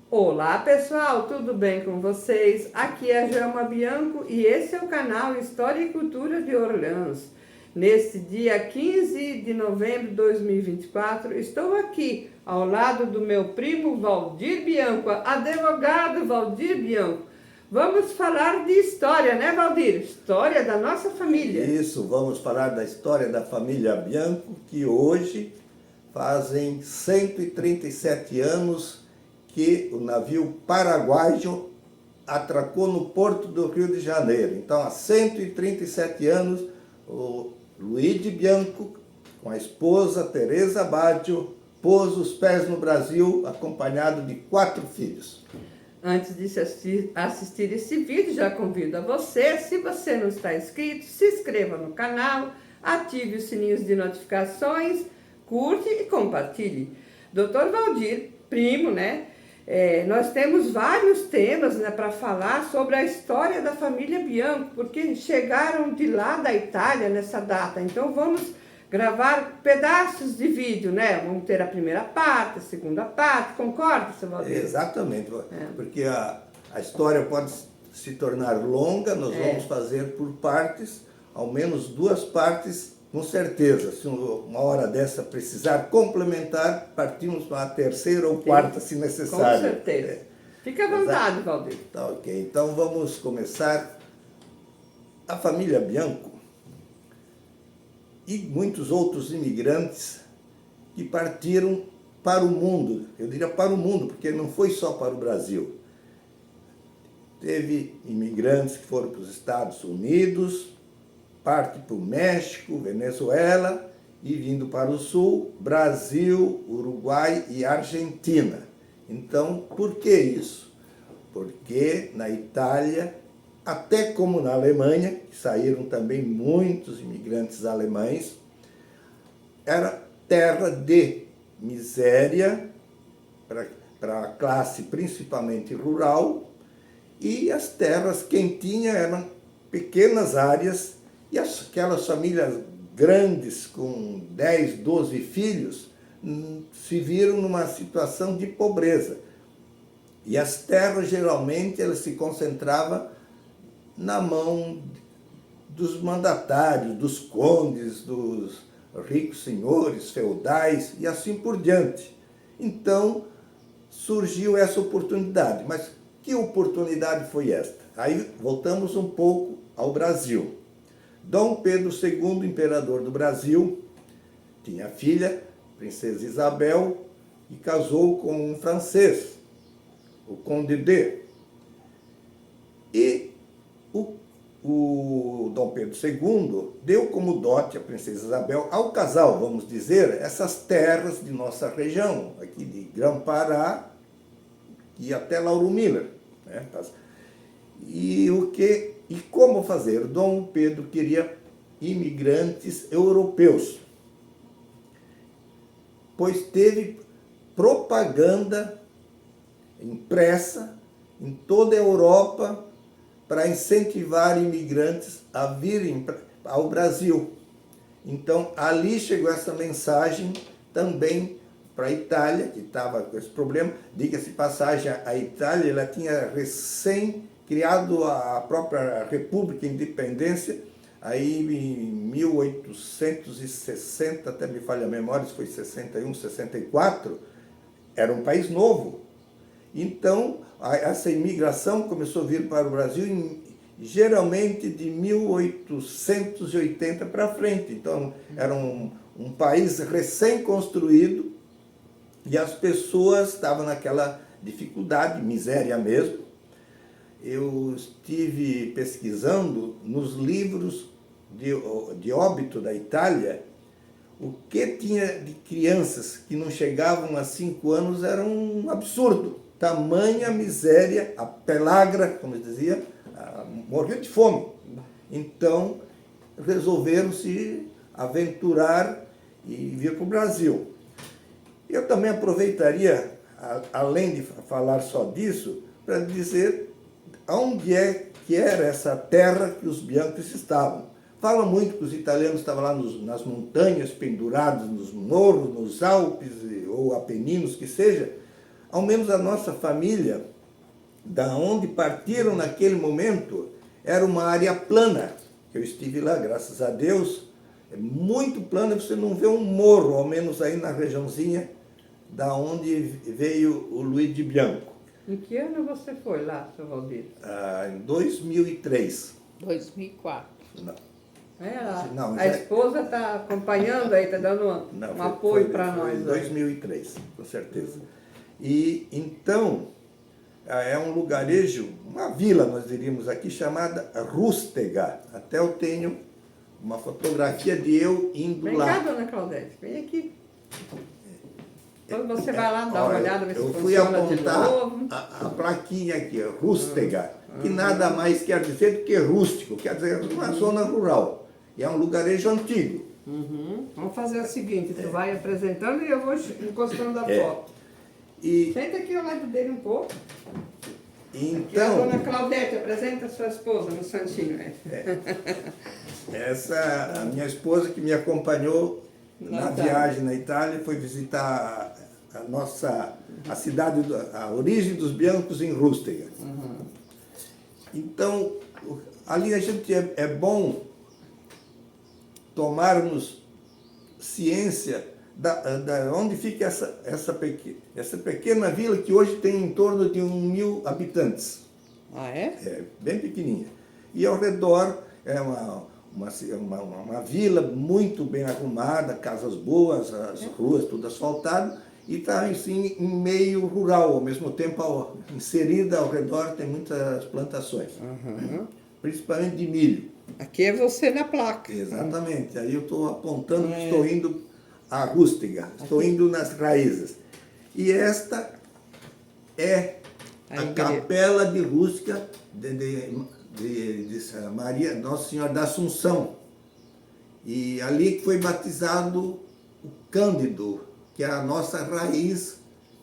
Olá pessoal, tudo bem com vocês? Aqui é a Joelma Bianco e esse é o canal História e Cultura de Orleans. Neste dia 15 de novembro de 2024, estou aqui ao lado do meu primo Valdir Bianco, advogado Valdir Bianco. Vamos falar de história, né, Valdir? História da nossa família. Isso, vamos falar da história da família Bianco, que hoje fazem 137 anos que o navio paraguaio atracou no porto do Rio de Janeiro. Então, há 137 anos, o Luigi Bianco, com a esposa Teresa Baggio, pôs os pés no Brasil, acompanhado de 4 filhos. Antes de assistir esse vídeo, já convido a você, se você não está inscrito, se inscreva no canal, ative os sininhos de notificações, curte e compartilhe. Dr. Valdir, primo, né? Nós temos vários temas, né, para falar sobre a história da família Bianco, porque chegaram de lá da Itália nessa data. Então vamos gravar pedaços de vídeo, né? Vamos ter a primeira parte, a segunda parte, concorda, seu Valdir? Exatamente, porque a história pode se tornar longa, nós vamos fazer por partes, ao menos 2 partes, com certeza. Se uma hora dessa precisar complementar, partimos para a terceira ou quarta, se necessário. Com certeza. Fique à vontade, Valdir. Tá, ok. Então vamos começar. A família Bianco e muitos outros imigrantes que partiram para o mundo. Eu diria para o mundo, porque não foi só para o Brasil. Teve imigrantes que foram para os Estados Unidos, parte para o México, Venezuela e vindo para o Sul, Brasil, Uruguai e Argentina. Então, por que isso? Porque na Itália, até como na Alemanha, que saíram também muitos imigrantes alemães, era terra de miséria para a classe principalmente rural, e as terras quem tinha eram pequenas áreas, e aquelas famílias grandes com 10, 12 filhos se viram numa situação de pobreza. E as terras geralmente elas se concentravam na mão dos mandatários, dos condes, dos ricos senhores, feudais e assim por diante. Então surgiu essa oportunidade. Mas que oportunidade foi esta? Aí voltamos um pouco ao Brasil. Dom Pedro II, imperador do Brasil, tinha filha, princesa Isabel, e casou com um francês, o Conde D. E o Dom Pedro II deu como dote a princesa Isabel ao casal, vamos dizer, essas terras de nossa região, aqui de Grã-Pará e até Lauro Miller, né? E como fazer? Dom Pedro queria imigrantes europeus, pois teve propaganda impressa em toda a Europa para incentivar imigrantes a virem ao Brasil. Então, ali chegou essa mensagem também para a Itália, que estava com esse problema. Diga-se passagem, a Itália ela tinha recém criado a própria República Independência, aí em 1860, até me falha a memória, se foi 61, 64, era um país novo. Então, essa imigração começou a vir para o Brasil geralmente de 1880 para frente. Então, era um país recém-construído e as pessoas estavam naquela dificuldade, miséria mesmo. Eu estive pesquisando nos livros de óbito da Itália, o que tinha de crianças que não chegavam a 5 anos era um absurdo. Tamanha miséria, a pelagra, como dizia, morreu de fome. Então, resolveram se aventurar e vir para o Brasil. Eu também aproveitaria, além de falar só disso, para dizer onde é que era essa terra que os Biancos estavam. Fala muito que os italianos estavam lá nas montanhas, pendurados nos morros, nos Alpes ou Apeninos, que seja, ao menos a nossa família, da onde partiram naquele momento, era uma área plana. Eu estive lá, graças a Deus, é muito plana, você não vê um morro, ao menos aí na regiãozinha da onde veio o Luiz de Bianco. Em que ano você foi lá, seu Valdir? Em 2003. 2004. Não. Não, já... a esposa está acompanhando aí, está dando um apoio para nós. Em 2003, com certeza. E então, é um lugarejo, uma vila, nós diríamos aqui, chamada Rústega. Até eu tenho uma fotografia de eu indo Vem lá. Vem cá, dona Claudete, vem aqui. Quando você vai lá dar uma olhada, ver se eu funciona fui apontar de novo. a plaquinha aqui, Rústega, que nada mais quer dizer do que rústico, quer dizer uma zona rural. E é um lugarejo antigo. Vamos fazer o seguinte, tu vai apresentando e eu vou encostando a foto. E, Senta aqui ao lado dele um pouco. então, E a dona Claudete, apresenta a sua esposa no santinho. Essa, a minha esposa que me acompanhou na viagem na Itália, foi visitar a cidade, a origem dos Biancos em Rústega. Então, ali a gente é bom tomarmos ciência da onde fica essa pequena vila que hoje tem em torno de 1.000 habitantes. Ah, é? É bem pequenininha. E ao redor é uma vila muito bem arrumada, casas boas, as ruas tudo asfaltado, e está assim, em meio rural, ao mesmo tempo inserida ao redor tem muitas plantações, principalmente de milho. Aqui é você na placa. Exatamente, aí eu estou apontando que estou indo à Rústega, estou indo nas raízes. E esta é a capela de Rústega de Maria, Nossa Senhora da Assunção. E ali que foi batizado o Cândido, que é a nossa raiz,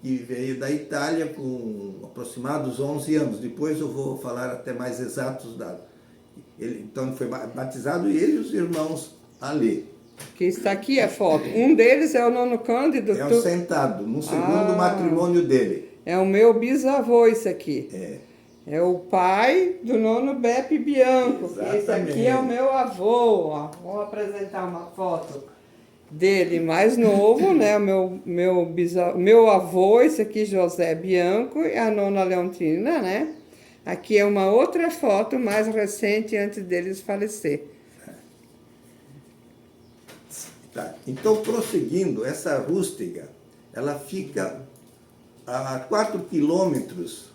que veio da Itália com aproximados 11 anos. Depois eu vou falar até mais exatos dados. Então ele foi batizado e ele e os irmãos ali. Que está aqui a foto. Um deles é o Nono Cândido. É o sentado, no segundo matrimônio dele. É o meu bisavô esse aqui. É o pai do Nono Beppe Bianco. Que esse aqui é o meu avô. Ó. Vou apresentar uma foto dele mais novo, né? O meu avô, esse aqui, José Bianco, e a Nona Leontina, né? Aqui é uma outra foto mais recente antes deles falecer. Tá. Então, prosseguindo, essa Rústega, ela fica a 4 quilômetros,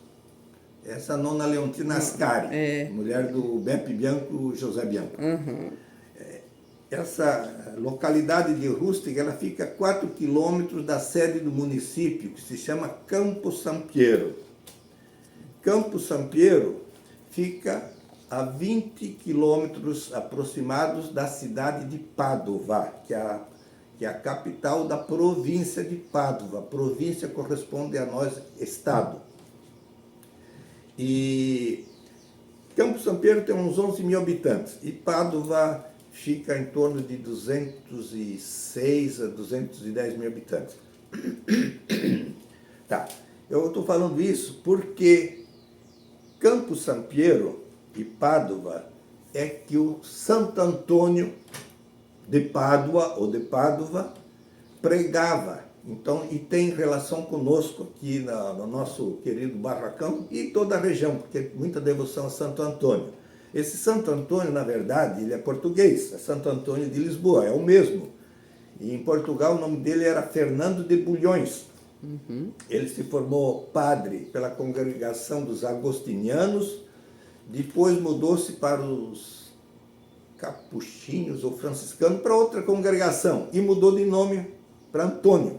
essa Nona Leontina Ascari, mulher do Beppe Bianco, José Bianco. Essa localidade de Rústega, ela fica a 4 quilômetros da sede do município, que se chama Campo San Piero. Campo San Piero fica a 20 quilômetros aproximados da cidade de Padova, que é a capital da província de Padova. Província corresponde a nós, estado. E Campo San Piero tem uns 11.000 habitantes, e Padova fica em torno de 206 a 210 mil habitantes. Tá, eu estou falando isso porque Campo San Piero e Padova é que o Santo Antônio de Pádua ou de Padova pregava. Então, e tem relação conosco aqui no nosso querido barracão e toda a região, porque muita devoção a Santo Antônio. Esse Santo Antônio, na verdade, ele é português, é Santo Antônio de Lisboa, é o mesmo. E em Portugal o nome dele era Fernando de Bulhões. Ele se formou padre pela congregação dos agostinianos, depois mudou-se para os capuchinhos ou franciscanos, para outra congregação, e mudou de nome para Antônio.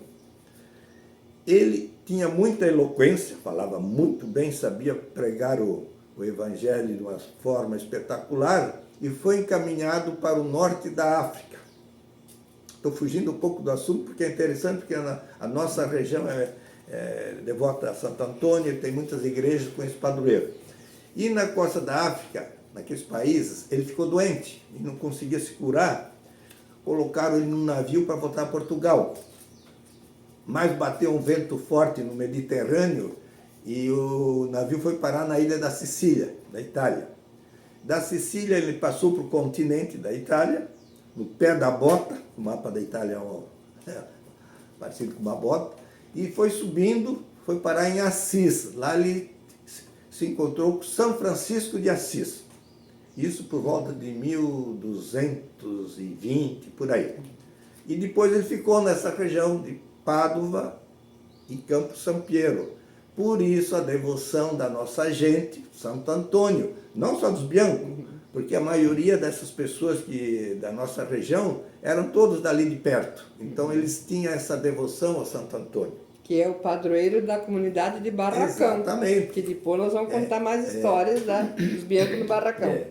Ele tinha muita eloquência, falava muito bem, sabia pregar o evangelho de uma forma espetacular, e foi encaminhado para o norte da África. Estou fugindo um pouco do assunto, porque é interessante, porque a nossa região é devota a Santo Antônio, tem muitas igrejas com esse padroeiro. E na costa da África, naqueles países, ele ficou doente e não conseguia se curar. Colocaram ele num navio para voltar a Portugal. mas bateu um vento forte no Mediterrâneo e o navio foi parar na ilha da Sicília, da Itália. Da Sicília ele passou para o continente da Itália, no pé da bota, o mapa da Itália é parecido com uma bota, e foi subindo, foi parar em Assis. Lá ele se encontrou com São Francisco de Assis. Isso por volta de 1220, por aí. E depois ele ficou nessa região de Pádua e Campo Sampiero. Por isso a devoção da nossa gente, Santo Antônio, não só dos Bianco, porque a maioria dessas pessoas da nossa região eram todos dali de perto. Então eles tinham essa devoção a Santo Antônio. Que é o padroeiro da comunidade de Barracão. Exatamente. Que depois nós vamos contar mais histórias dos Bianco no Barracão.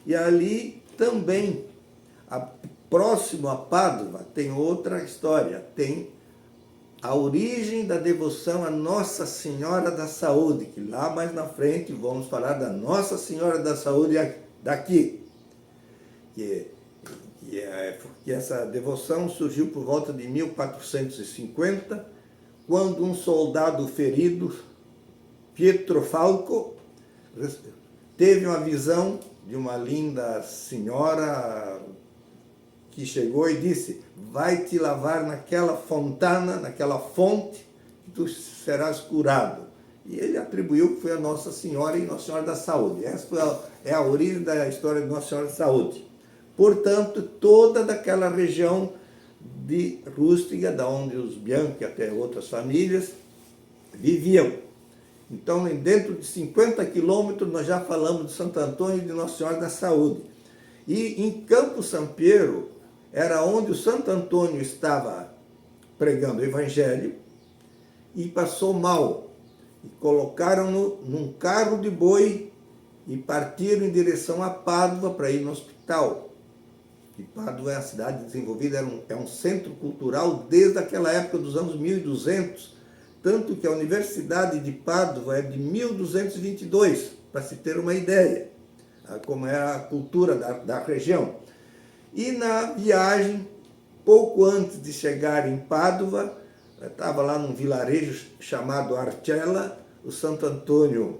E ali também, próximo a Pádua, tem outra história. Tem a origem da devoção a Nossa Senhora da Saúde, que lá mais na frente vamos falar da Nossa Senhora da Saúde daqui. Que essa devoção surgiu por volta de 1450, quando um soldado ferido, Pietro Falco, teve uma visão de uma linda senhora que chegou e disse: vai te lavar naquela fontana, naquela fonte, que tu serás curado. E ele atribuiu que foi a Nossa Senhora e Nossa Senhora da Saúde. Essa é a origem da história de Nossa Senhora da Saúde. Portanto, toda daquela região de Rústiga, da onde os Bianchi e até outras famílias viviam. Então, dentro de 50 quilômetros, nós já falamos de Santo Antônio e de Nossa Senhora da Saúde. E em Campo Sampiero, era onde o Santo Antônio estava pregando o Evangelho e passou mal. E colocaram-no num carro de boi e partiram em direção a Pádua para ir no hospital. E Pádua é a cidade desenvolvida, é um centro cultural desde aquela época dos anos 1200, tanto que a Universidade de Pádua é de 1222, para se ter uma ideia, como é a cultura da região. E na viagem, pouco antes de chegar em Pádua, estava lá num vilarejo chamado Arcella, o Santo Antônio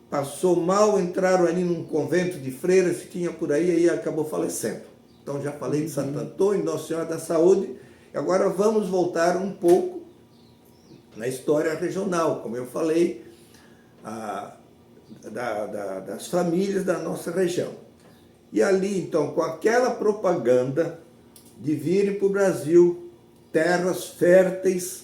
passou mal, entraram ali num convento de freiras que tinha por aí e acabou falecendo. Então já falei de Santo Antônio, Nossa Senhora da Saúde, e agora vamos voltar um pouco na história regional, como eu falei, das famílias da nossa região. E ali, então, com aquela propaganda de virem para o Brasil terras férteis,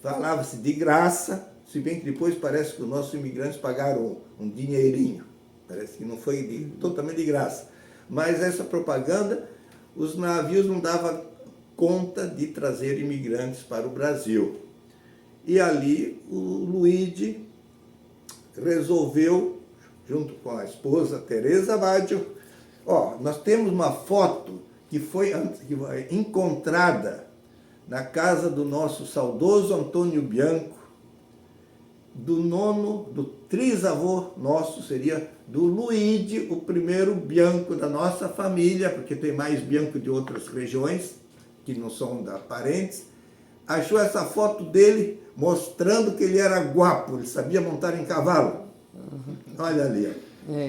falava-se de graça, se bem que depois parece que os nossos imigrantes pagaram um dinheirinho, parece que não foi totalmente de graça. Mas essa propaganda, os navios não davam conta de trazer imigrantes para o Brasil. E ali o Luigi resolveu, junto com a esposa Teresa Baggio, nós temos uma foto que foi encontrada na casa do nosso saudoso Antônio Bianco, do trisavô nosso, seria do Luigi, o primeiro Bianco da nossa família, porque tem mais Bianco de outras regiões, que não são da parentes. Achou essa foto dele mostrando que ele era guapo, ele sabia montar em cavalo. Olha ali.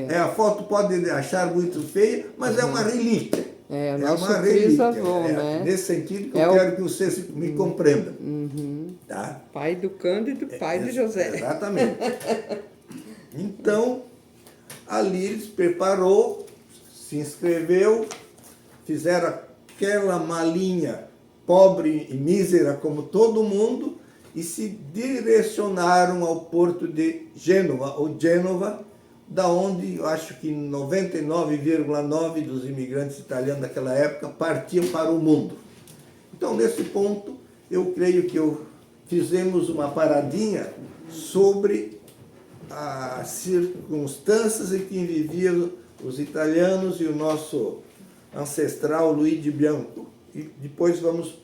A foto pode achar muito feia, mas é uma relíquia. É uma relíquia. Né? Nesse sentido que eu quero que você me compreenda. Tá? Pai do Cândido, pai do José. Exatamente. Então, ali ele se preparou, se inscreveu, fizeram aquela malinha pobre e mísera como todo mundo e se direcionaram ao porto de Gênova, ou Gênova, da onde eu acho que 99,9% dos imigrantes italianos daquela época partiam para o mundo. Então, nesse ponto, eu creio que fizemos uma paradinha sobre as circunstâncias em que viviam os italianos e o nosso ancestral Luigi Bianco. E depois vamos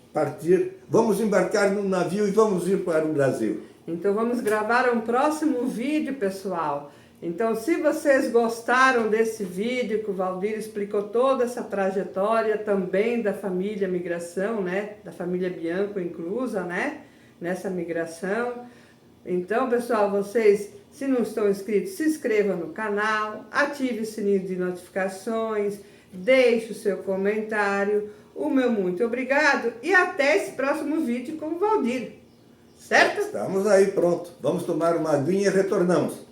embarcar no navio e vamos ir para o Brasil. Então vamos gravar um próximo vídeo, pessoal. Então, se vocês gostaram desse vídeo, que o Valdir explicou toda essa trajetória também da família migração, né? Da família Bianco inclusa, né? Nessa migração. Então, pessoal, vocês, se não estão inscritos, se inscrevam no canal, ative o sininho de notificações, deixe o seu comentário. O meu muito obrigado e até esse próximo vídeo com o Valdir. Certo? Estamos aí, pronto. Vamos tomar uma aguinha e retornamos.